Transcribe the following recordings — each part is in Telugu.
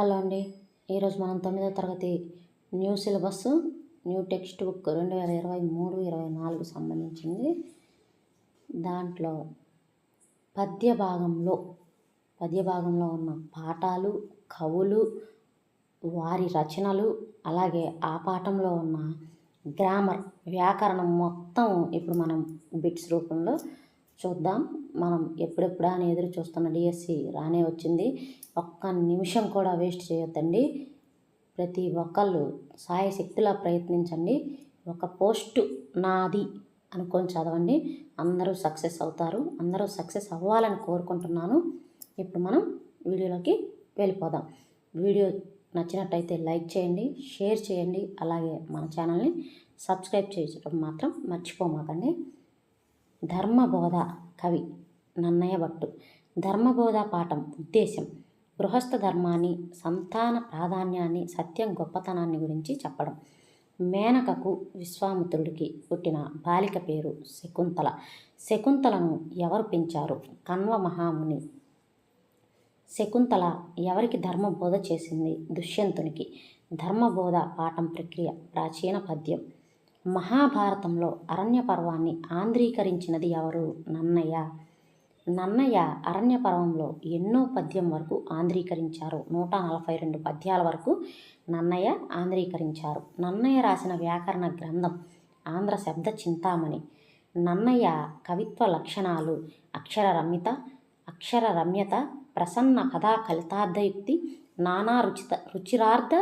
హలో అండి. ఈరోజు మనం 9వ తరగతి new syllabus new text book 2023-24 సంబంధించింది. దాంట్లో పద్య భాగంలో ఉన్న పాఠాలు, కవులు, వారి రచనలు, అలాగే ఆ పాఠంలో ఉన్న గ్రామర్, వ్యాకరణం మొత్తం ఇప్పుడు మనం బిట్స్ రూపంలో చూద్దాం. మనం ఎప్పుడెప్పుడా అని ఎదురు చూస్తున్న డిఎస్సి రానే వచ్చింది. ఒక్క నిమిషం కూడా వేస్ట్ చేయొద్దండి. ప్రతి ఒక్కళ్ళు సాయశక్తిలా ప్రయత్నించండి. ఒక పోస్టు నాది అనుకొని చదవండి. అందరూ సక్సెస్ అవుతారు. అందరూ సక్సెస్ అవ్వాలని కోరుకుంటున్నాను. ఇప్పుడు మనం వీడియోలోకి వెళ్ళిపోదాం. వీడియో నచ్చినట్టయితే లైక్ చేయండి, షేర్ చేయండి, అలాగే మన ఛానల్ని సబ్స్క్రైబ్ చేయడం మాత్రం మర్చిపోమాకండి. ధర్మబోధ కవి నన్నయ్య భట్టు. ధర్మబోధ పాఠం ఉద్దేశం గృహస్థ ధర్మాన్ని, సంతాన ప్రాధాన్యాన్ని, సత్యం గొప్పతనాన్ని గురించి చెప్పడం. మేనకకు విశ్వామిత్రుడికి పుట్టిన బాలిక పేరు శకుంతల. శకుంతలను ఎవరు పెంచారు? కణ్వ మహాముని. శకుంతల ఎవరికి ధర్మబోధ చేసింది? దుష్యంతునికి. ధర్మబోధ పాఠం ప్రక్రియ ప్రాచీన పద్యం. మహాభారతంలో అరణ్య పర్వాన్ని ఆంధ్రీకరించినది ఎవరు? నన్నయ్య. నన్నయ్య అరణ్య పర్వంలో ఎన్నో పద్యం వరకు ఆంధ్రీకరించారు? 142 పద్యాల వరకు నన్నయ్య ఆంధ్రీకరించారు. నన్నయ్య రాసిన వ్యాకరణ గ్రంథం ఆంధ్ర శబ్ద చింతామణి. నన్నయ్య కవిత్వ లక్షణాలు అక్షర రమ్యత, ప్రసన్న కథా కలితార్థయుక్తి, నానా రుచిరార్థ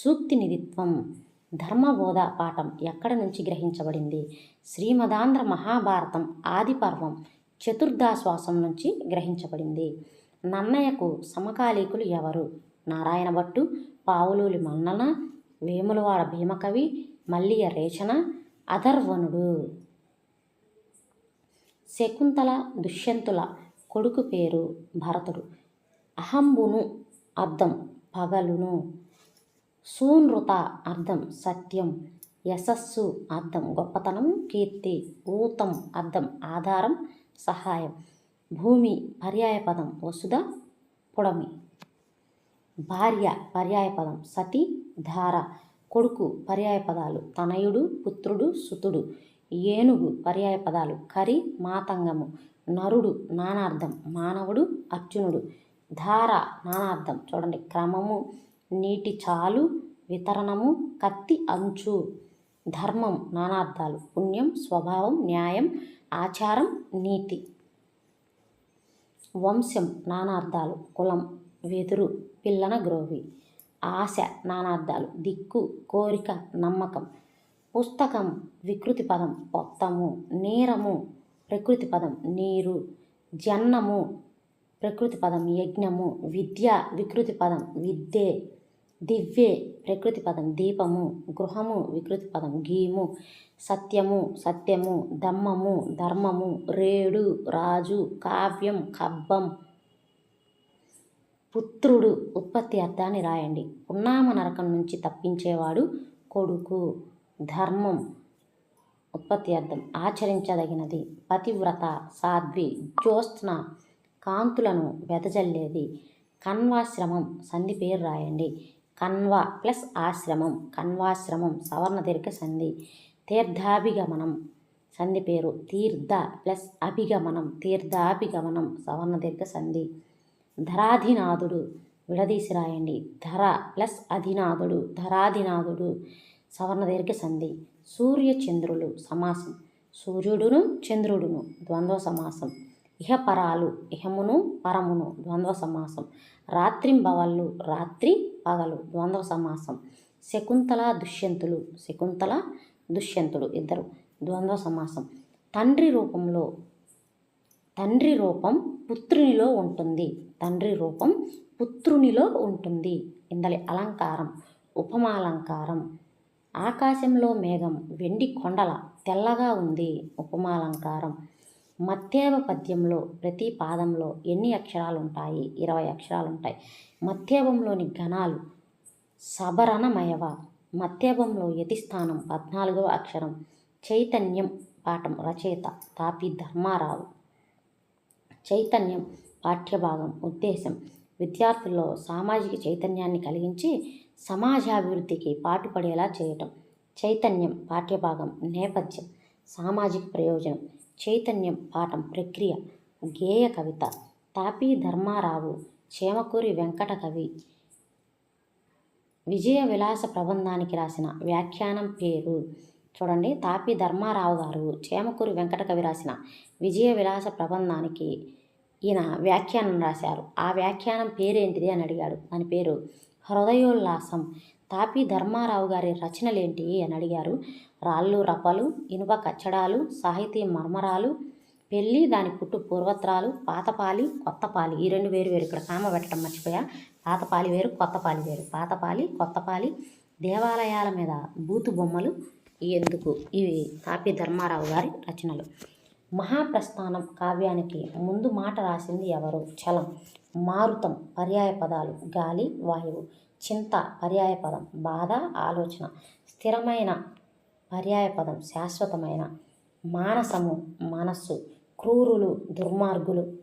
సూక్తి నిధిత్వం. ధర్మబోధ పాఠం ఎక్కడి నుంచి గ్రహించబడింది? శ్రీమదాంధ్ర మహాభారతం ఆది పర్వం చతుర్దాశ్వాసం నుంచి గ్రహించబడింది. నన్నయ్యకు సమకాలీకులు ఎవరు? నారాయణ భట్టు, పావులూరి మల్లన, వేములవాడ భీమకవి, మల్లియ రేచన, అధర్వణుడు. శకుంతల దుష్యంతుల కొడుకు పేరు భరతుడు. అహంబును అర్థం పగలును, సూనృత అర్థం సత్యం, యశస్సు అర్థం గొప్పతనం కీర్తి, ఊతం అర్థం ఆధారం సహాయం, భూమి పర్యాయపదం వసుధ పుడమి, భార్య పర్యాయపదం సతి ధార, కొడుకు పర్యాయపదాలు తనయుడు పుత్రుడు సుతుడు, ఏనుగు పర్యాయపదాలు కరి మాతంగము, నరుడు నానార్థం మానవుడు అర్జునుడు, ధార నానార్థం చూడండి క్రమము నీటి చాలు వితరణము కత్తి అంచు, ధర్మం నానార్థాలు పుణ్యం స్వభావం న్యాయం ఆచారం నీతి, వంశం నానార్థాలు కులం వెదురు పిల్లన గ్రోవి, ఆశ నానార్థాలు దిక్కు కోరిక నమ్మకం, పుస్తకం వికృతి పదం పొత్తము, నీరము ప్రకృతి పదం నీరు, జన్నము ప్రకృతి పదం యజ్ఞము, విద్య వికృతి పదం విద్యే, దివ్యే ప్రకృతి పదం దీపము, గృహము వికృతి పదం గీము, సత్యము దమ్మము ధర్మము, రేడు రాజు, కావ్యం కబ్బం. పుత్రుడు ఉత్పత్తి అర్థాన్ని రాయండి. పున్నామ నరకం నుంచి తప్పించేవాడు కొడుకు. ధర్మం ఉత్పత్తి అర్థం ఆచరించదగినది. పతివ్రత సాధ్వి, జ్యోత్స్న కాంతులను వెదజల్లేది. కణ్వాశ్రమం సంధి పేరు రాయండి. కణ్వ ప్లస్ ఆశ్రమం కణ్వాశ్రమం సవర్ణ దీర్ఘ సంధి. తీర్థాభిగమనం సంధి పేరు. తీర్థ ప్లస్ అభిగమనం తీర్థాభిగమనం సవర్ణ దీర్ఘ సంధి. ధరాధినాథుడు విడదీసి రాయండి. ధర ప్లస్ అధినాథుడు ధరాధినాథుడు సవర్ణ దీర్ఘ సంధి. సూర్యచంద్రులు సమాసం. సూర్యుడును చంద్రుడును ద్వంద్వ సమాసం. ఇహపరాలు ఇహమును పరమును ద్వంద్వ సమాసం. రాత్రింబవళ్ళు రాత్రి పగలు ద్వంద్వ సమాసం. శకుంతల దుష్యంతుడు ఇద్దరు ద్వంద్వ సమాసం. తండ్రి రూపం పుత్రునిలో ఉంటుంది. ఇందలి అలంకారం ఉపమాలంకారం. ఆకాశంలో మేఘం వెండి కొండల తెల్లగా ఉంది ఉపమాలంకారం. మత్తేవ పద్యంలో ప్రతి పాదంలో ఎన్ని అక్షరాలు ఉంటాయి? 20 అక్షరాలు ఉంటాయి. మత్తేవంలోని గణాలు సబరణమయవ. మత్తేవంలో యతిస్థానం 14వ అక్షరం. చైతన్యం పాఠం రచయిత తాపి ధర్మారావు. చైతన్యం పాఠ్యభాగం ఉద్దేశం విద్యార్థుల్లో సామాజిక చైతన్యాన్ని కలిగించి సమాజాభివృద్ధికి పాటుపడేలా చేయటం. చైతన్యం పాఠ్యభాగం, నేపథ్యం, సామాజిక ప్రయోజనం. చైతన్యం పాఠం, ప్రక్రియ, గేయ కవిత. తాపీ ధర్మారావు చేమకూరి వెంకట కవి విజయ విలాస ప్రబంధానికి రాసిన వ్యాఖ్యానం పేరు. చూడండి, తాపీ ధర్మారావు గారు చేమకూరి వెంకట కవి రాసిన విజయ విలాస ప్రబంధానికి ఈయన వ్యాఖ్యానం రాశారు. ఆ వ్యాఖ్యానం పేరేంటిది అని అడిగాడు. దాని పేరు హృదయోల్లాసం. తాపీ ధర్మారావు గారి రచనలేంటి అని అడిగారు. రాళ్ళు రప్పలు, ఇనుప కచ్చడాలు, సాహితీ మర్మరాలు, పెళ్ళి, దాని పుట్టు పూర్వత్రాలు, పాతపాలి, కొత్తపాలి. ఈ రెండు వేరు వేరు. ఇక్కడ కామ పెట్టడం మర్చిపోయా. పాతపాలి వేరు, కొత్తపాలి వేరు. పాతపాలి, కొత్తపాలి, దేవాలయాల మీద బూతు బొమ్మలు ఎందుకు. ఇవి తాపీ ధర్మారావు గారి రచనలు. మహాప్రస్థానం కావ్యానికి ముందు మాట రాసింది ఎవరు? చలం. మారుతం పర్యాయ పదాలు, గాలి, వాయువు. చింత పర్యాయ పదం, బాధ, ఆలోచన. స్థిరమైన పర్యాయ పదం, శాశ్వతమైన. మానసము మనస్సు. క్రూరులు దుర్మార్గులు.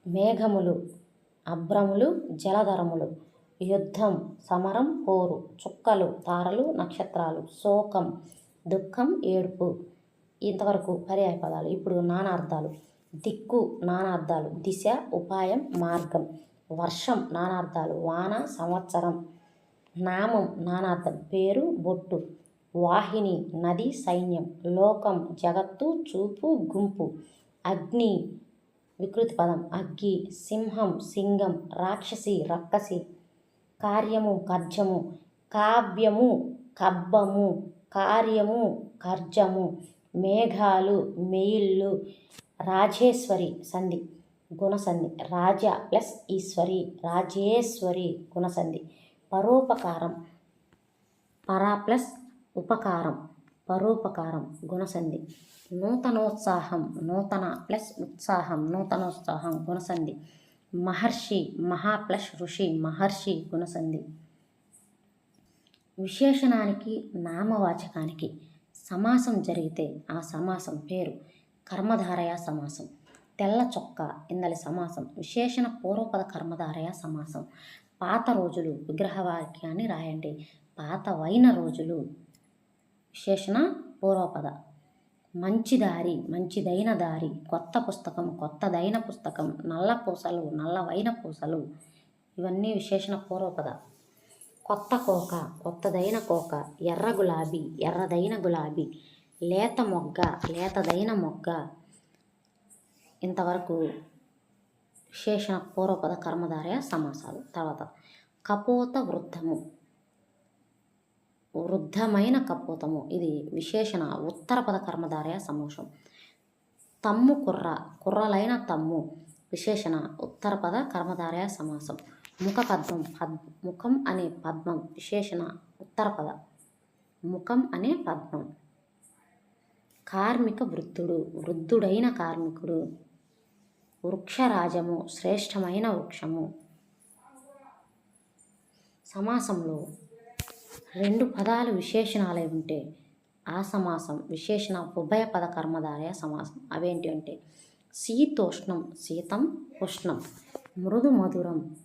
మేఘములు అభ్రములు జలధరములు. యుద్ధం సమరం పోరు. చుక్కలు తారలు నక్షత్రాలు. శోకం దుఃఖం ఏడుపు. ఇంతవరకు పర్యాయ పదాలు. ఇప్పుడు నానార్థాలు. దిక్కు నానార్థాలు, దిశ, ఉపాయం, మార్గం. వర్షం నానార్థాలు, వాన, సంవత్సరం. నామం నానార్థం, పేరు, బొట్టు. వాహిని నది, సైన్యం. లోకం జగత్తు, చూపు, గుంపు. అగ్ని వికృతి పదం, అగ్గి. సింహం సింగం. రాక్షసి రక్కసి. కార్యము కర్జము. కావ్యము కబ్బము. కార్యము కర్జము. మేఘాలు మెయిళ్ళు. రాజేశ్వరి సంధి గుణసంధి. రాజ ప్లస్ ఈశ్వరి, రాజేశ్వరి గుణసంధి. పరోపకారం, పరా ప్లస్ ఉపకారం, పరోపకారం గుణసంధి. నూతనోత్సాహం, నూతన ప్లస్ ఉత్సాహం, నూతనోత్సాహం గుణసంధి. మహర్షి, మహా ప్లస్ ఋషి, మహర్షి గుణసంధి. విశేషణానికి నామవాచకానికి సమాసం జరిగితే ఆ సమాసం పేరు కర్మధారయ సమాసం. తెల్ల చొక్క ఇందలి సమాసం. విశేషణ పూర్వపద కర్మధారయ సమాసం. పాత రోజులు విగ్రహవాక్యాన్ని రాయండి. పాతవైన రోజులు విశేషణ పూర్వపద. మంచి దారి, మంచిదైన దారి. కొత్త పుస్తకం, కొత్తదైన పుస్తకం. నల్ల పూసలు, నల్లవైన పూసలు. ఇవన్నీ విశేషణ పూర్వపద. కొత్త కోక, కొత్తదైన కోక. ఎర్ర గులాబీ, ఎర్రదైన గులాబీ. లేత మొగ్గ, లేతదైన మొగ్గ. ఇంతవరకు విశేషణ పూర్వపద కర్మధారయ సమాసాలు. తర్వాత కపోత వృద్ధము, వృద్ధమైన కపోతము. ఇది విశేషణ ఉత్తరపద కర్మధారయ సమాసం. తమ్ము కుర్ర, కుర్రలైన తమ్ము. విశేషణ ఉత్తరపద కర్మధారయ సమాసం. ముఖపద్మం, ముఖం అనే పద్మం. విశేషణ ఉత్తరపద. ముఖం అనే పద్మం. కార్మిక వృద్ధుడు, వృద్ధుడైన కార్మికుడు. వృక్షరాజము, శ్రేష్టమైన వృక్షము. సమాసంలో రెండు పదాలు విశేషణాలై ఉంటే ఆ సమాసం విశేషణ ఉభయపద కర్మధారయ సమాసం. అవేంటి అంటే శీతోష్ణం, శీతం, ఉష్ణం. మృదు మధురం,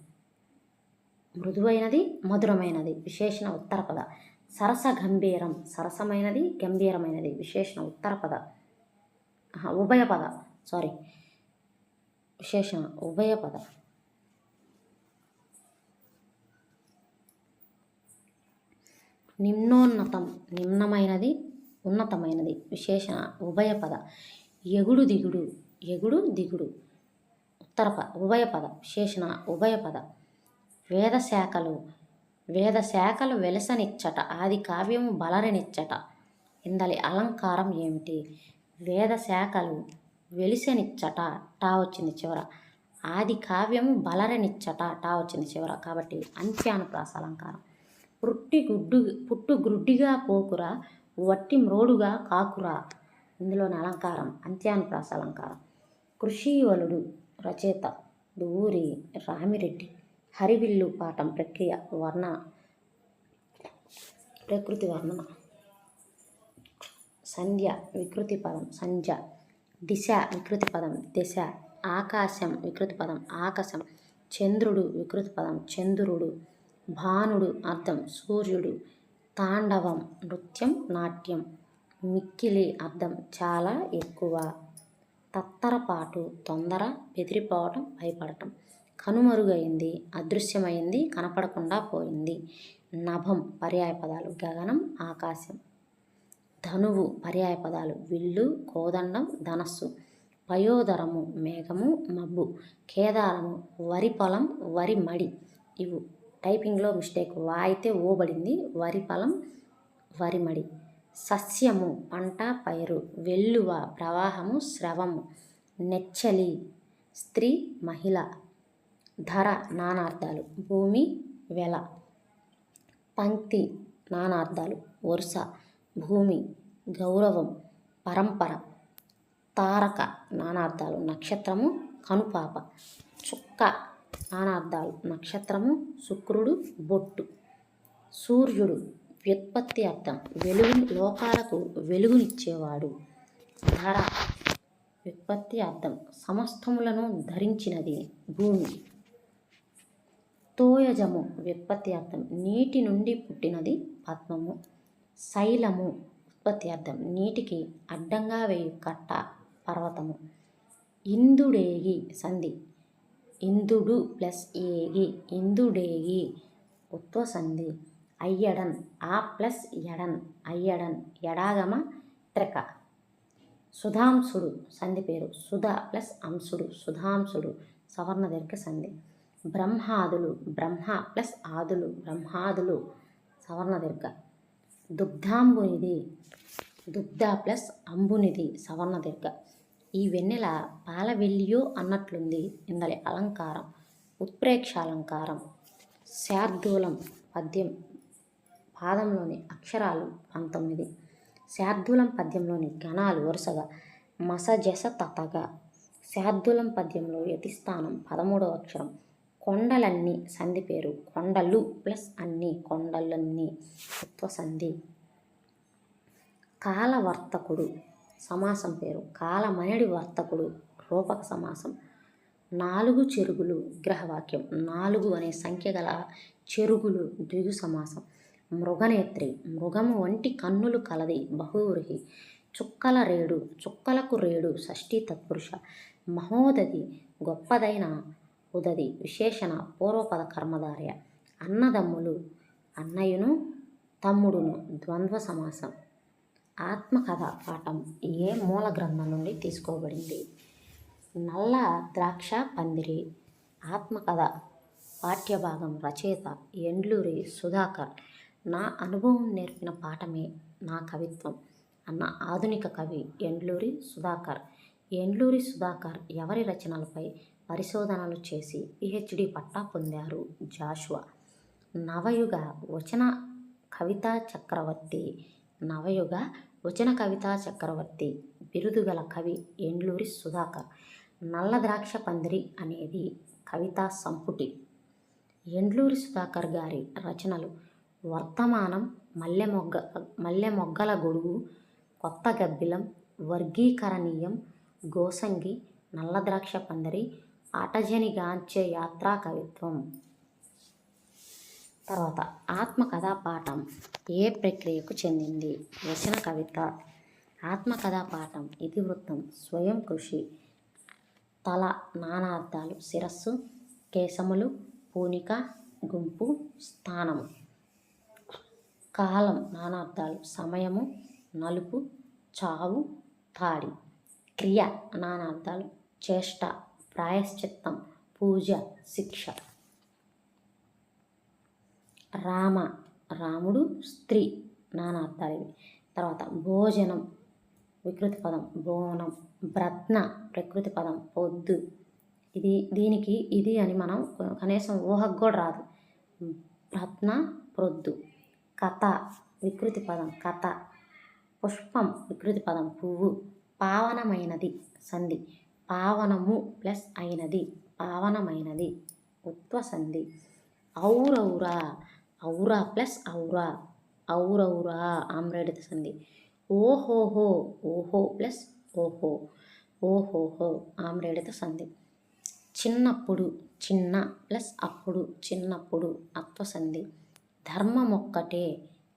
మృదువైనది, మధురమైనది. విశేషణ ఉత్తరపద. సరస గంభీరం, సరసమైనది, గంభీరమైనది. విశేషణ ఉత్తరపద. ఉభయపద, సారీ, విశేషణ ఉభయపద. నిమ్నోన్నతం, నిమ్నమైనది, ఉన్నతమైనది. విశేషణ ఉభయపద. ఎగుడు దిగుడు, ఎగుడు దిగుడు. ఉభయపద. విశేషణ ఉభయపద. వేదశాఖలు, వేదశాఖలు వెలసనిచ్చట. ఆది కావ్యము బలరనిచ్చట. ఇందలి అలంకారం ఏమిటి? వేదశాఖలు వెలిసనిచ్చట, టా వచ్చింది చివర. ఆది కావ్యము బలరనిచ్చట, టా వచ్చింది చివర. కాబట్టి అంత్యానుప్రాస అలంకారం. పుట్టు గ్రుడ్డిగా పోకురా, వట్టి మ్రోడుగా కాకురా. ఇందులోని అలంకారం అంత్యానుప్రాస అలంకారం. కృషీవలుడు రచయిత దువ్వూరి రామిరెడ్డి. హరివిల్లు పాఠం, ప్రక్రియ, వర్ణన, ప్రకృతి వర్ణన. సంధ్య వికృతి పదం, సంధ్య. దిశ వికృతి పదం, దిశ. ఆకాశం వికృతి పదం, ఆకాశం. చంద్రుడు వికృతి పదం చంద్రుడు. భానుడు అర్థం సూర్యుడు. తాండవం నృత్యం నాట్యం. మిక్కిలి అర్థం చాలా ఎక్కువ. తత్తరపాటు తొందర, బెదిరిపోవటం, భయపడటం. కనుమరుగైంది, అదృశ్యమైంది, కనపడకుండా పోయింది. నభం పర్యాయపదాలు గగనం, ఆకాశం. ధనువు పర్యాయపదాలు విల్లు, కోదండం, ధనస్సు. పయోదరము మేఘము, మబ్బు. కేదారము వరి పొలం, వరి మడి. ఇవి టైపింగ్లో మిస్టేక్, వా అయితే ఓబడింది, వరి పొలం, వరి మడి. సస్యము పంట, పైరు. వెల్లువ ప్రవాహము, స్రవము. నెచ్చలి స్త్రీ, మహిళ. ధర నానార్థాలు భూమి, వెల. పంక్తి నానార్థాలు వరుస, భూమి, గౌరవం, పరంపర. తారక నానార్థాలు నక్షత్రము, కనుపాప. చుక్క నానార్థాలు నక్షత్రము, శుక్రుడు, బొట్టు. సూర్యుడు వ్యుత్పత్తి అర్థం వెలుగు, లోకాలకు వెలుగునిచ్చేవాడు. ధర వ్యుత్పత్తి అర్థం సమస్తములను ధరించినది, భూమి. తోయజము వ్యుత్పత్తి అర్థం నీటి నుండి పుట్టినది, పద్మము. శైలము ఉత్పత్తి అర్థం నీటికి అడ్డంగా వేయు కట్ట, పర్వతము. ఇందుడేగి సంధి ఇందుడు ప్లస్ ఏగి, ఇందుడేగి ఉత్వ సంధి. అయ్యడన్ ఆ ప్లస్ ఎడన్, అయ్యడన్ ఎడాగమ త్రిక. సుధాంశుడు సంధి పేరు సుధ ప్లస్ అంశుడు, సుధాంశుడు సవర్ణ దీర్ఘ సంధి. బ్రహ్మాదులు బ్రహ్మ ప్లస్ ఆదులు, బ్రహ్మాదులు సవర్ణ దీర్ఘ. దుగ్ధాంబునిది దుగ్ధ ప్లస్ అంబునిది సవర్ణ దీర్ఘ. ఈ వెన్నెల పాల వెల్లియో అన్నట్లుంది, ఇందలి అలంకారం. ఉత్ప్రేక్ష అలంకారం. శార్దూలం పద్యం పాదంలోని అక్షరాలు 19. శార్దూలం పద్యంలోని గణాలు వరుసగా మసజస తతగా. శార్దూలం పద్యంలో యతిస్థానం 13వ అక్షరం. కొండలన్నీ సంధి పేరు కొండలు ప్లస్ అన్ని, కొండలన్నీ ఉత్వ సంధి. కాలవర్తకుడు సమాసం పేరు కాలమనడి వర్తకుడు, రూపక సమాసం. 4 చెరుగులు విగ్రహవాక్యం. 4 అనే సంఖ్య గల చెరుగులు ద్విగు సమాసం. మృగనేత్రి మృగము వంటి కన్నులు కలది, బహువ్రీహి. చుక్కల రేడు చుక్కలకు రేడు, షష్ఠీ తత్పురుష. మహోదది గొప్పదైన ఉదది, విశేషణ పూర్వపద కర్మధార్య. అన్నదమ్ములు అన్నయ్యను తమ్ముడును, ద్వంద్వ సమాసం. ఆత్మకథ పాఠం ఏ మూల గ్రంథం నుండి తీసుకోబడింది? నల్ల ద్రాక్ష పందిరి. ఆత్మకథ పాఠ్యభాగం రచయిత ఎండ్లూరి సుధాకర్. నా అనుభవం నేర్పిన పాఠమే నా కవిత్వం అన్న ఆధునిక కవి ఎండ్లూరి సుధాకర్. ఎండ్లూరి సుధాకర్ ఎవరి రచనలపై పరిశోధనలు చేసి పిహెచ్డి పట్టా పొందారు? జాషువా. నవయుగ వచన కవితా చక్రవర్తి. నవయుగ వచన కవితా చక్రవర్తి బిరుదుగల కవి ఎండ్లూరి సుధాకర్. నల్ల ద్రాక్ష పందిరి అనేది కవితా సంపుటి. ఎండ్లూరి సుధాకర్ గారి రచనలు వర్తమానం, మల్లెమొగ్గల గొడుగు, కొత్త గబ్బిలం, వర్గీకరణీయం, గోసంగి, నల్ల ద్రాక్ష పందిరి, అటజనిగాంచే యాత్రా కవిత్వం. తర్వాత ఆత్మకథా పాఠం ఏ ప్రక్రియకు చెందింది? వచన కవిత. ఆత్మకథా పాఠం ఇతివృత్తం, స్వయం కృషి. తల నానార్థాలు శిరస్సు, కేశములు, పూనిక, గుంపు, స్థానము. కాలం నానార్థాలు సమయము, నలుపు, చావు, తాడి. క్రియ నానార్థాలు చేష్ట, ప్రాయశ్చిత్తం, పూజ, శిక్ష. రామ రాముడు, స్త్రీ నానార్థాలు ఇవి. తర్వాత భోజనం వికృతి పదం బోనం. బ్రత్న ప్రకృతి పదం పొద్దు. దీనికి ఇది అని మనం కనీసం ఊహకు కూడా రాదు. బ్రత్న ప్రొద్దు. కథ వికృతి పదం కథ. పుష్పం వికృతి పదం పువ్వు. పావనమైనది సంధి పావనము ప్లస్ అయినది, పావనమైనది ఉత్వ సంధి. ఔరౌరా ఔరా ప్లస్ ఔరా, ఔరౌరా ఆమ్రేడిత సంధి. ఓహోహో ఓహో ప్లస్ ఓహో, ఓహోహో ఆమ్రేడిత సంధి. చిన్నప్పుడు, చిన్న ప్లస్ అప్పుడు, చిన్నప్పుడు అత్వసంధి. ధర్మమొక్కటే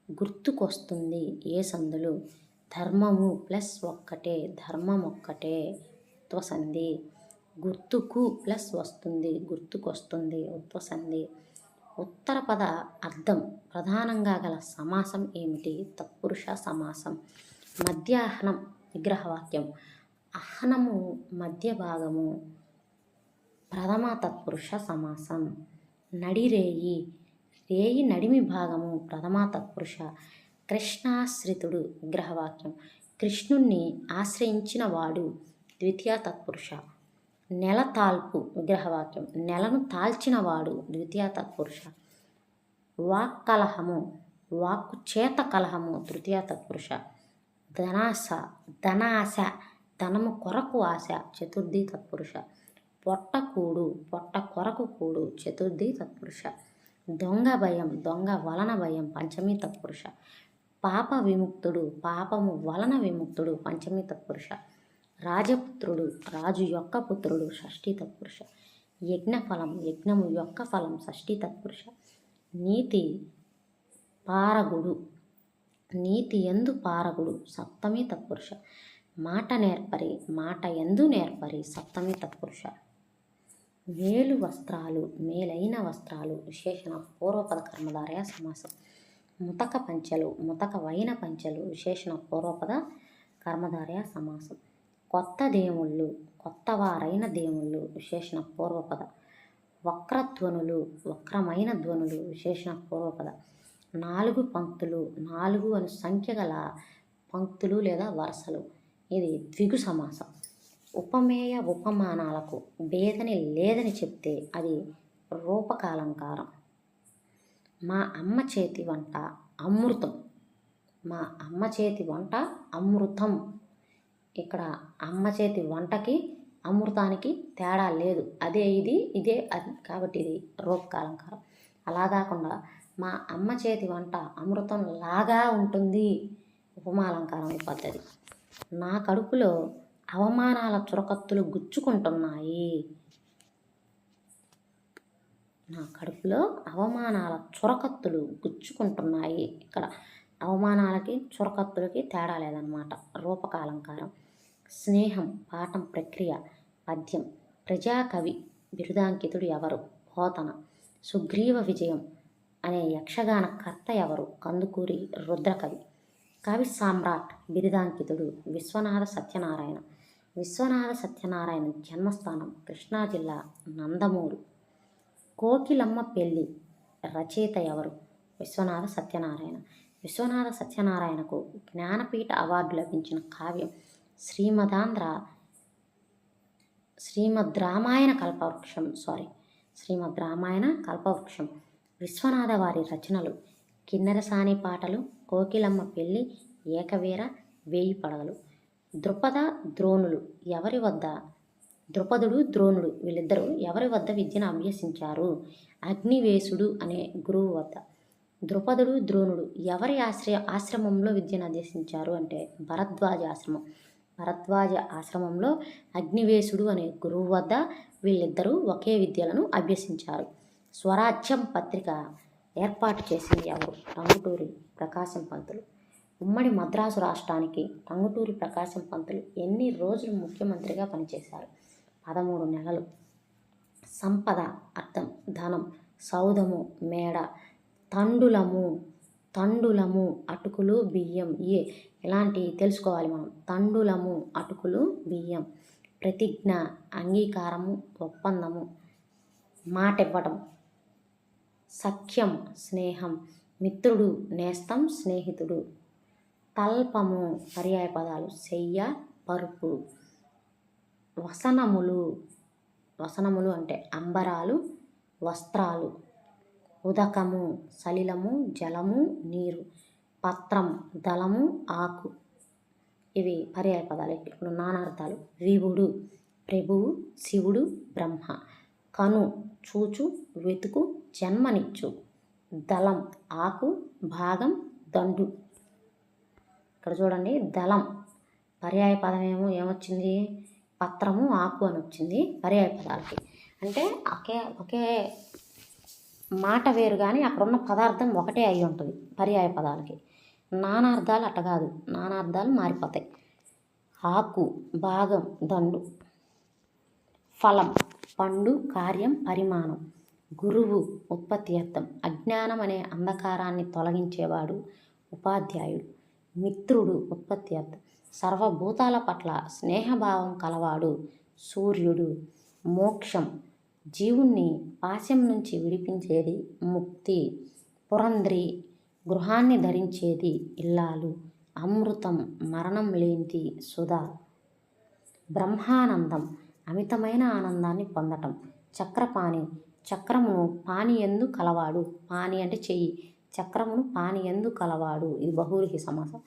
గుర్తుకొస్తుంది ఏ సందులు. ధర్మము ప్లస్ ఒక్కటే, ధర్మమొక్కటే ఉత్వసంధి. గుర్తుకు ప్లస్ వస్తుంది, గుర్తుకొస్తుంది ఉత్వసంధి. ఉత్తర పద అర్థం ప్రధానంగా గల సమాసం ఏమిటి? తత్పురుష సమాసం. మధ్యాహ్నం విగ్రహవాక్యం. అహ్నము మధ్య భాగము ప్రథమ తత్పురుష సమాసం. నడిరేయి, రేయి నడిమి భాగము ప్రథమ తత్పురుష. కృష్ణాశ్రితుడు విగ్రహవాక్యం. కృష్ణుణ్ణి ఆశ్రయించిన వాడు ద్వితీయ తత్పురుష. నెల తాల్పు విగ్రహవాక్యం. నెలను తాల్చినవాడు ద్వితీయ తత్పురుష. వాక్కలహము, వాక్కు చేత కలహము తృతీయ తత్పురుష. ధనాశ, ధనము కొరకు ఆశ చతుర్థి తత్పురుష. పొట్ట కూడు, పొట్ట కొరకు కూడు చతుర్థి తత్పురుష. దొంగ భయం, దొంగ వలన భయం పంచమి తత్పురుష. పాప విముక్తుడు, పాపము వలన విముక్తుడు పంచమి తత్పురుష. రాజపుత్రుడు, రాజు యొక్క పుత్రుడు షష్ఠీ తత్పురుష. యజ్ఞఫలం, యజ్ఞము యొక్క ఫలం షష్ఠీ తత్పురుష. నీతి పారగుడు, నీతి ఎందు పారగుడు సప్తమి తత్పురుష. మాట నేర్పరి, మాట ఎందు నేర్పరి సప్తమి తత్పురుష. మేలు వస్త్రాలు, మేలైన వస్త్రాలు విశేషణ పూర్వపద కర్మధారయ సమాసం. ముతక పంచెలు, ముతకవైన పంచెలు విశేషణ పూర్వపద కర్మధారయ సమాసం. కొత్త దేవుళ్ళు, కొత్తవారైన దేవుళ్ళు విశేషణ పూర్వపద. వక్రధ్వనులు, వక్రమైన ధ్వనులు విశేషణ పూర్వపద. 4 పంక్తులు, 4 అను సంఖ్య గల పంక్తులు లేదా వరుసలు, ఇది ద్విగు సమాసం. ఉపమేయ ఉపమానాలకు భేదని లేదని చెప్తే అది రూపకాలంకారం. మా అమ్మ చేతి వంట అమృతం, మా అమ్మ చేతి వంట అమృతం. ఇక్కడ అమ్మ చేతి వంటకి అమృతానికి తేడా లేదు, అదే ఇది, ఇదే అది, కాబట్టి ఇది రూపకాలంకారం. అలా కాకుండా మా అమ్మ చేతి వంట అమృతం లాగా ఉంటుంది, ఉపమాలంకారం అయిపోతుంది. నా కడుపులో అవమానాల చురకత్తులు గుచ్చుకుంటున్నాయి, నా కడుపులో అవమానాల చురకత్తులు గుచ్చుకుంటున్నాయి. ఇక్కడ అవమానాలకి చురకత్తులకి తేడా లేదన్నమాట, రూపకాలంకారం. స్నేహం పాఠం ప్రక్రియ పద్యం. ప్రజాకవి బిరుదాంకితుడు ఎవరు? పోతన. సుగ్రీవ విజయం అనే యక్షగాన కర్త ఎవరు? కందుకూరి రుద్రకవి. కవి సామ్రాట్ బిరుదాంకితుడు విశ్వనాథ సత్యనారాయణ. విశ్వనాథ సత్యనారాయణ జన్మస్థానం కృష్ణా జిల్లా నందమూరు. కోకిలమ్మ పెళ్ళి రచయిత ఎవరు? విశ్వనాథ సత్యనారాయణ. విశ్వనాథ సత్యనారాయణకు జ్ఞానపీఠ అవార్డు లభించిన కావ్యం శ్రీమద్ రామాయణ కల్పవృక్షం. విశ్వనాథ వారి రచనలు కిన్నెరసాని పాటలు, కోకిలమ్మ పెళ్ళి, ఏకవీర, 1000 పడగలు. ద్రుపదుడు ద్రోణుడు వీళ్ళిద్దరూ ఎవరి వద్ద విద్యను అభ్యసించారు? అగ్నివేశుడు అనే గురువు వద్ద. ద్రుపదుడు ద్రోణుడు ఎవరి ఆశ్రమంలో విద్యను అభ్యసించారు అంటే భరద్వాజ ఆశ్రమం. భరద్వాజ ఆశ్రమంలో అగ్నివేశుడు అనే గురువు వద్ద వీళ్ళిద్దరూ ఒకే విద్యలను అభ్యసించారు. స్వరాజ్యం పత్రిక ఏర్పాటు చేసింది ఎవరు? టంగుటూరి ప్రకాశం పంతులు. ఉమ్మడి మద్రాసు రాష్ట్రానికి టంగుటూరి ప్రకాశం పంతులు ఎన్ని రోజులు ముఖ్యమంత్రిగా పనిచేశారు? 13 నెలలు. సంపద అర్థం ధనం. సౌధము మేడ. తండులము అటుకులు బియ్యం. ఇలాంటివి తెలుసుకోవాలి మనం. తండులము అటుకులు బియ్యం. ప్రతిజ్ఞ అంగీకారము ఒప్పందము మాట ఇవ్వడం. సఖ్యం స్నేహం. మిత్రుడు నేస్తం స్నేహితుడు. తల్పము పర్యాయ పదాలు శయ్య పరుపు. వసనములు అంటే అంబరాలు వస్త్రాలు. ఉదకము సలిలము జలము నీరు. పత్రం దళము ఆకు. ఇవి పర్యాయ పదాలు. ఇప్పుడు నానార్థాలు. విభుడు ప్రభువు శివుడు బ్రహ్మ. కను చూచు వెతుకు జన్మనిచ్చు. దళం ఆకు భాగం దండు. ఇక్కడ చూడండి, దళం పర్యాయ పదం ఏమొచ్చింది? పత్రము ఆకు అని వచ్చింది పర్యాయ పదాలకి. అంటే ఒకే మాట వేరు కానీ అక్కడ ఉన్న పదార్థం ఒకటే అయి ఉంటుంది పర్యాయ పదాలకి. నానార్థాలు అట్ట కాదు, నానార్థాలు మారిపోతాయి. ఆకు, భాగం, దండు. ఫలం, పండు, కార్యం, పరిమాణం. గురువు, ఉత్పత్తి అర్థం. అజ్ఞానం అనే అంధకారాన్ని తొలగించేవాడు ఉపాధ్యాయుడు. మిత్రుడు, ఉత్పత్తి అర్థం. సర్వభూతాల పట్ల స్నేహభావం కలవాడు సూర్యుడు. మోక్షం, జీవుణ్ణి పాశం నుంచి విడిపించేది ముక్తి. పురంధ్రి, గృహాన్ని ధరించేది ఇల్లాలు. అమృతం, మరణం లేనిది సుధా. బ్రహ్మానందం, అమితమైన ఆనందాన్ని పొందటం. చక్రపాణి, చక్రమును పానియందు కలవాడు. పాని అంటే చెయ్యి, చక్రమును పానియందు కలవాడు. ఇది బహువ్రీహి సమాసం.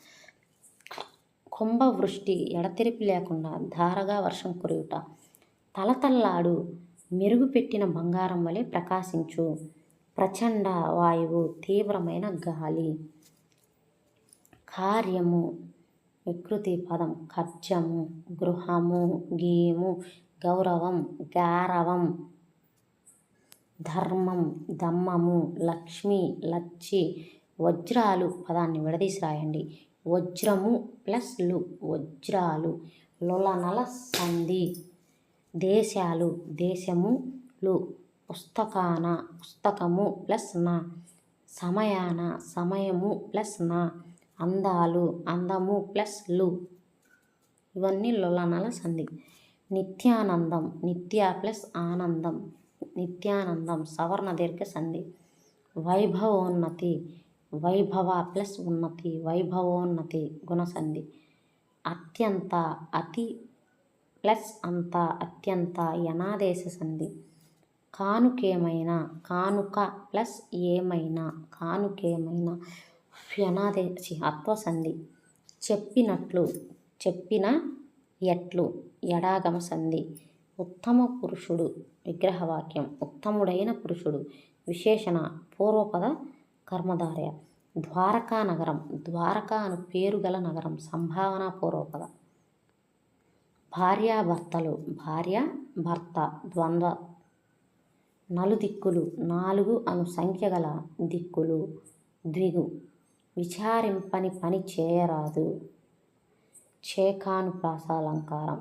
కుంభవృష్టి, ఎడతెరిపి లేకుండా ధారగా వర్షం కురియుట. తలతల్లాడు, మెరుగుపెట్టిన బంగారం వలె ప్రకాశించు. ప్రచండ వాయువు, తీవ్రమైన గాలి. కార్యము, వికృతి పదం. ఖర్జము, గృహము, గీము, గౌరవం, గారవం. ధర్మం, దమ్మము, లక్ష్మి, లచ్చి. వజ్రాలు పదాన్ని విడదీసి రాయండి. వజ్రము ప్లస్ లు, వజ్రాలు. లులనల సంధి. దేశాలు, దేశము, లు. పుస్తకాన, పుస్తకము ప్లస్ నా. సమయాన, సమయము ప్లస్ నా. అందాలు, అందము ప్లస్ లు. ఇవన్నీ లులనల సంధి. నిత్యానందం, నిత్య ప్లస్ ఆనందం, నిత్యానందం. సవర్ణ దీర్ఘ సంధి. వైభవోన్నతి, వైభవ ప్లస్ ఉన్నతి, వైభవోన్నతి. గుణసంధి. అత్యంత, అతి ప్లస్ అంత, అత్యంత. యనాదేశ సంధి. కానుకేమైనా, కానుక ప్లస్ ఏమైనా, కానుకేమైనా. అత్వసంధి. చెప్పినట్లు, చెప్పిన ఎట్లు. ఎడాగమ సంధి. ఉత్తమ పురుషుడు, విగ్రహవాక్యం. ఉత్తముడైన పురుషుడు, విశేషణ. పూర్వపద కర్మధారయ. ద్వారకా నగరం, ద్వారకా అను పేరు గల నగరం. సంభావన పూర్వపద. భార్యాభర్తలు, భార్య భర్త ద్వంద్వ. నలుదిక్కులు, 4 అను సంఖ్య గల దిక్కులు. ద్విగు, విచారింపని పని చేయరాదు. చేకానుప్రాసాలంకారం.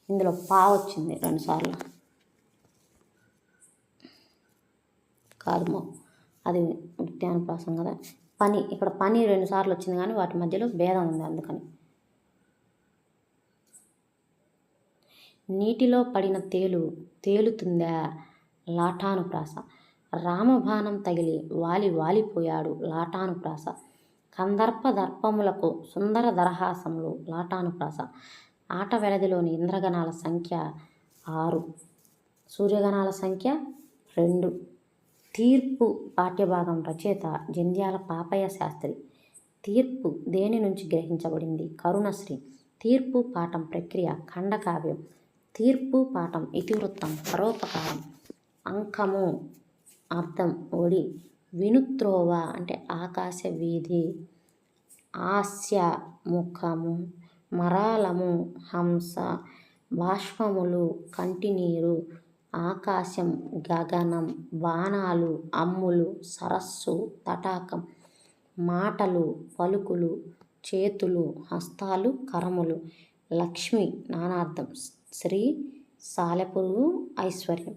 ఇందులో పా వచ్చింది 2 సార్లు, కాదు అది వృత్యానుప్రాసం కదా. పని, ఇక్కడ పని 2 సార్లు వచ్చింది కానీ వాటి మధ్యలో భేదం ఉంది అందుకని. నీటిలో పడిన తేలు తేలుతుందా, లాఠానుప్రాస. రామబాణం తగిలి వాలిపోయాడు, లాఠానుప్రాస. కందర్ప దర్పములకు సుందర దరహాసములు, లాఠానుప్రాస. ఆట వెలదిలోని ఇంద్రగణాల సంఖ్య 6, సూర్యగణాల సంఖ్య 2. తీర్పు పాఠ్యభాగం రచయిత జంధ్యాల పాపయ్య శాస్త్రి. తీర్పు దేని నుంచి గ్రహించబడింది, కరుణశ్రీ. తీర్పు పాఠం ప్రక్రియ, ఖండకావ్యం. తీర్పు పాఠం ఇతివృత్తం, పరోపకారం. అంకము అర్థం ఒడి. వినుత్రోవ అంటే ఆకాశ వీధి. ఆస్య ముఖము. మరాలము హంస. బాష్పములు కంటినీరు. ఆకాశం గగనం. బాణాలు అమ్ములు. సరస్సు తటాకం. మాటలు పలుకులు. చేతులు హస్తాలు కరములు. లక్ష్మి నానార్థం. శ్రీ సాలెపురుగు ఐశ్వర్యం.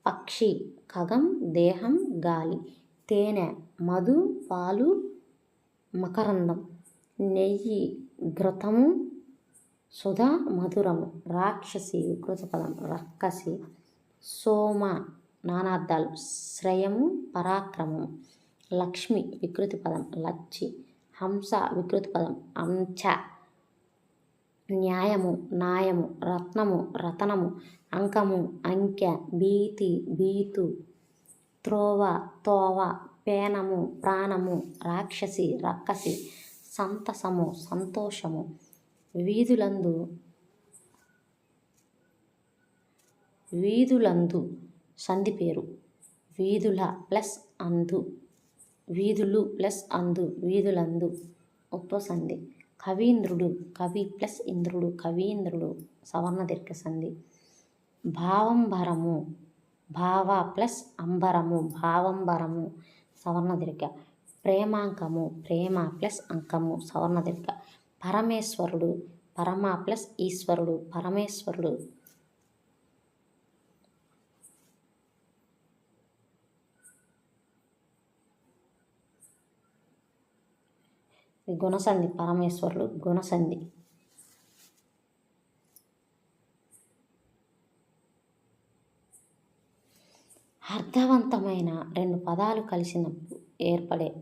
పక్షి ఖగం దేహం గాలి. తేనె మధు పాలు మకరందం. నెయ్యి ఘృతము సుధ మధురము. రాక్షసి వికృత పదం రక్కసి. సోమ నానార్థాలు శ్రయము పరాక్రమము. లక్ష్మి వికృతి పదం లచ్చి. హంస వికృతి పదం అంచ. న్యాయము నాయము. రత్నము రతనము. అంకము అంకె. భీతి భీతు. త్రోవ తోవ. పేనము ప్రాణము. రాక్షసి రక్కసి. సంతసము సంతోషము. వీధులందు సంధి పేరు. వీధుల ప్లస్ అందు. వీధులు ప్లస్ అందు. వీధులందు ఉపసంధి. కవీంద్రుడు కవి ప్లస్ ఇంద్రుడు. కవీంద్రుడు సవర్ణ దీర్ఘ సంధి. భావంబరము, భావ ప్లస్ అంబరము, భావంబరము సవర్ణ దీర్ఘ. ప్రేమాంకము, ప్రేమ ప్లస్ అంకము సవర్ణ దీర్ఘ. పరమేశ్వరుడు, పరమ ప్లస్ ఈశ్వరుడు, పరమేశ్వరుడు. గుణసంధి, పరమేశ్వరుడు గుణసంధి. అర్థవంతమైన రెండు పదాలు కలిసినప్పుడు ఏర్పడే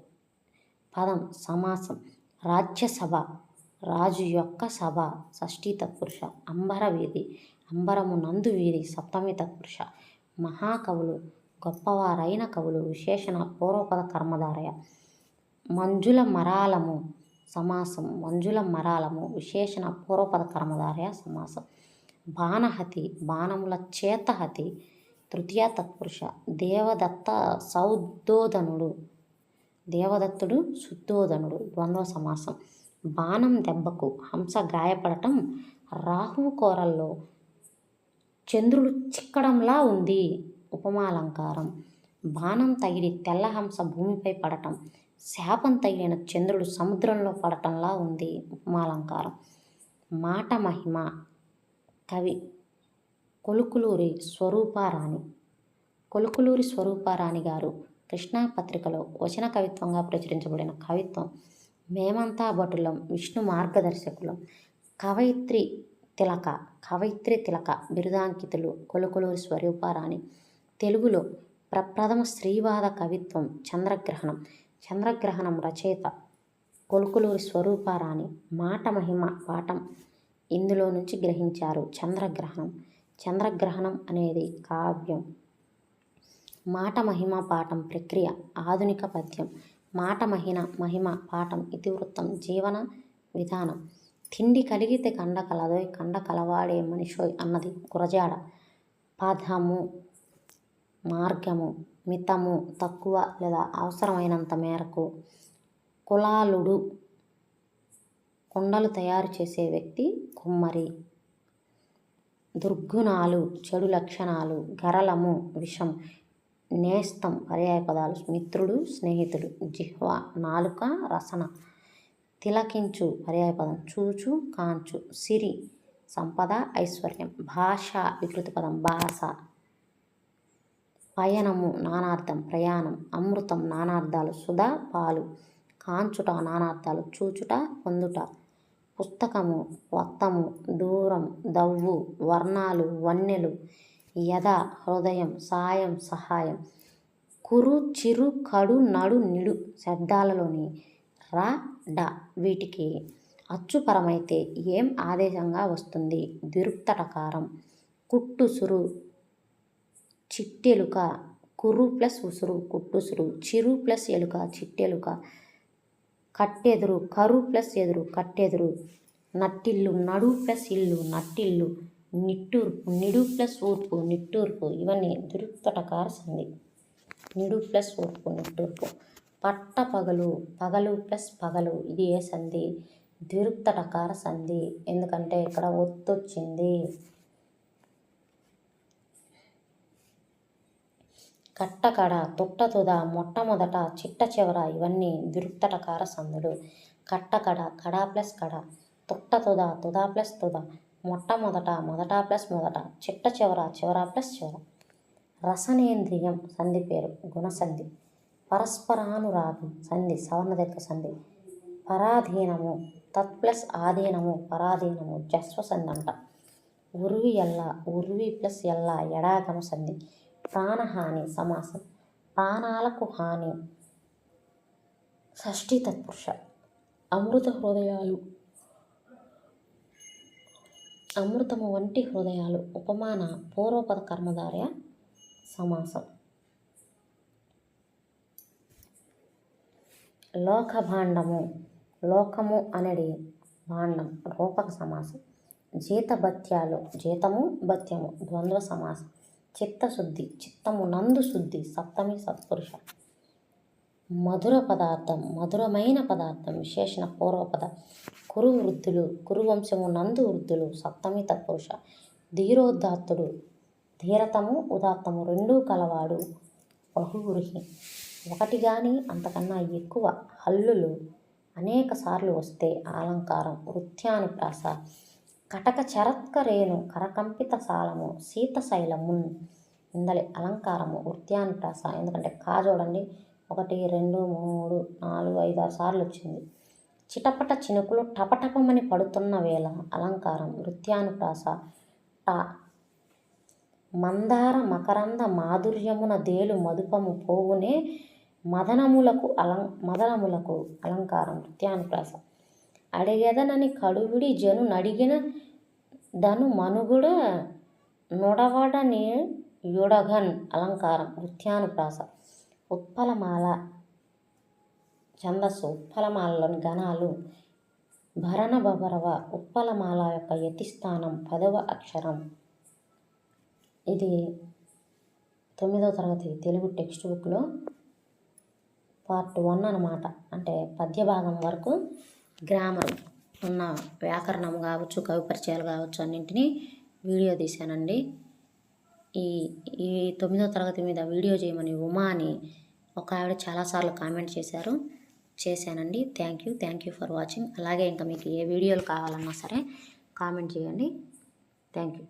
పదం సమాసం. రాజ్యసభ, రాజు యొక్క సభ షష్ఠీ తత్పురుష. అంబరవీధి, అంబరము నందు వీధి సప్తమి తత్పురుష. మహాకవులు, గొప్పవారైన కవులు విశేషణ పూర్వపద కర్మధారయ. మంజుల మరాలము సమాసం. మంజుల మరాలము విశేషణ పూర్వపద కర్మధారయ సమాసం. బాణహతి, బాణముల చేతహతి తృతీయ తత్పురుష. దేవదత్త సౌద్ధోదనుడు, దేవదత్తుడు శుద్ధోదనుడు ద్వంద్వ సమాసం. బాణం దెబ్బకు హంస గాయపడటం, రాహువు కోరల్లో చంద్రుడు చిక్కడంలా ఉంది ఉపమాలంకారం. బాణం తగిలి తెల్లహంస భూమిపై పడటం, శాపం తగిలిన చంద్రుడు సముద్రంలో పడటంలా ఉంది ఉపమాలంకారం. మాట మహిమ, కవి కొలుకులూరి స్వరూపారాణి. కొలుకులూరి స్వరూపారాణి గారు కృష్ణా పత్రికలో వచన కవిత్వంగా ప్రచురించబడిన కవిత్వం. మేమంతా భటులం, విష్ణు మార్గదర్శకులం. కవయిత్రి తిలక, కవయిత్రి తిలక బిరుదాంకితులు కొలుకులూరి స్వరూపారాణి. తెలుగులో ప్రప్రథమ స్త్రీవాద కవిత్వం చంద్రగ్రహణం. చంద్రగ్రహణం రచయిత కొలుకులూరి స్వరూపారాణి. మాట మహిమ పాఠం ఇందులో నుంచి గ్రహించారు చంద్రగ్రహణం. చంద్రగ్రహణం అనేది కావ్యం. మాట మహిమ పాఠం ప్రక్రియ ఆధునిక పద్యం. మాట మహిమ పాఠం ఇతివృత్తం జీవన విధానం. తిండి కలిగితే కండ కలదోయ్, కండ కలవాడే మనిషోయ్ అన్నది గురజాడ. పదము, మార్గము, మితము తక్కువ లేదా అవసరమైనంత మేరకు. కులాలుడు, కుండలు తయారు చేసే వ్యక్తి కుమ్మరి. దుర్గుణాలు చెడు లక్షణాలు. గరళము విషం. నేస్తం పర్యాయ పదాలు మిత్రుడు స్నేహితుడు. జిహ్వ నాలుక రసన. తిలకించు పర్యాయ పదం చూచు కాంచు. సిరి సంపద ఐశ్వర్యం. భాష వికృతి పదం భాష. పయనము నానార్థం ప్రయాణం. అమృతం నానార్థాలు సుధా పాలు. కాంచుట నానార్థాలు చూచుట పొందుట. పుస్తకము వత్తము దూరం దవ్వు. వర్ణాలు వన్నెలు. యద హృదయం. సాయం సహాయం. కురు చిరు కడు నడు నిడు శబ్దాలలోని ర డ వీటికి అచ్చుపరమైతే ఏం ఆదేశంగా వస్తుంది? ద్విరుక్తటకారం. కుట్టుసురు చిట్టెలుక. కుర్రు ప్లస్ ఉసురు కుట్టుసురు. చిరు ప్లస్ ఎలుక చిట్టెలుక. కట్టెదురు. కరు ప్లస్ ఎదురు కట్టెదురు. నట్టిల్లు. నడు ప్లస్ ఇల్లు నట్టిల్లు. నిట్టూర్పు. నిడు ప్లస్ ఊర్పు నిట్టూర్పు. ఇవన్నీ ద్విరుక్తటకార సంధి. నిడు ప్లస్ ఊర్పు నిట్టూర్పు. పట్ట పగలు. పగలు ప్లస్ పగలు. ఇది ఏ సంధి? ద్విరుక్తటకార సంధి. ఎందుకంటే ఇక్కడ ఒత్తొచ్చింది. కట్టకడ, తొట్టతుద, మొట్టమొదట, చిట్ట చివర ఇవన్నీ ద్విరుక్తటకార సంధులు. కట్టకడ కడ ప్లస్ కడ. తొట్టతుద తుద ప్లస్ తుద. మొట్టమొదట మొదట ప్లస్ మొదట. చిట్ట చివర చివర ప్లస్ చివర. రసనేంద్రియం సంధి పేరు గుణసంధి. పరస్పరానురాగం సంధి సవర్ణదీర్ఘ సంధి. పరాధీనము తత్ ప్లస్ ఆధీనము పరాధీనము జస్వ సంధి అంట. ఉర్వి ఎల్ల. ఉర్వి ప్లస్ ఎల్ల ఎడాగమ సంధి. ప్రాణహాని సమాసం. ప్రాణాలకు హాని షష్ఠీ తత్పురుష. అమృత హృదయాలు. అమృతము వంటి హృదయాలు ఉపమాన పూర్వపద కర్మధారయ సమాసం. లోకభాండము. లోకము అనేది భాండం రూపక సమాసం. జీతభత్యాలు. జీతము భత్యము ద్వంద్వ సమాసం. చిత్తశుద్ధి. చిత్తము నందు శుద్ధి సప్తమి సత్పురుష. మధుర పదార్థం. మధురమైన పదార్థం విశేషణ పూర్వపద. కురు వృద్ధులు. కురువంశము నందు వృద్ధులు సప్తమి తత్పురుష. ధీరోదాత్తుడు. ధీరతము ఉదాత్తము రెండూ కలవాడు బహువ్రీహి. ఒకటి కానీ అంతకన్నా ఎక్కువ హల్లులు అనేక సార్లు వస్తే అలంకారం. వృత్యానుప్రాస కటక చరత్కరేణు కరకంపిత సాలము శీతశైలమున్ ఇందలి అలంకారము. వృత్యానుప్రాస ఎందుకంటే చూడండి 1 2 3 4 5 6 సార్లు వచ్చింది. చిటపట చినుకులు టపటపమని పడుతున్న వేళ అలంకారం. వృత్యానుప్రాస టా మందార మకరంద మాధుర్యమున దేలు మధుపము పోవునే మదనములకు అలంకారం. వృత్యానుప్రాస అడిగెదనని కడువిడి జను నడిగిన దను మనుగుడ నుడవడని యుడగన్ అలంకారం. వృత్యానుప్రాస ఉత్పలమాల ఛందస్సు. ఉత్పలమాలలోని గణాలు భరణ బభరవ. ఉత్పలమాల యొక్క యతిస్థానం 10వ అక్షరం. ఇది 9వ తరగతి తెలుగు టెక్స్ట్ బుక్లో పార్ట్ 1 అన్నమాట. అంటే పద్య భాగం వరకు గ్రామర్ ఉన్న వ్యాకరణం కావచ్చు, కవి పరిచయాలు కావచ్చు అన్నింటినీ వీడియో తీశానండి. ఈ 9వ తరగతి మీద వీడియో చేయమని ఉమా అని ఒక ఆవిడ చాలాసార్లు కామెంట్ చేశానండి. Thank you for watching. అలాగే ఇంకా మీకు ఏ వీడియోలు కావాలన్నా సరే కామెంట్ చేయండి. Thank you.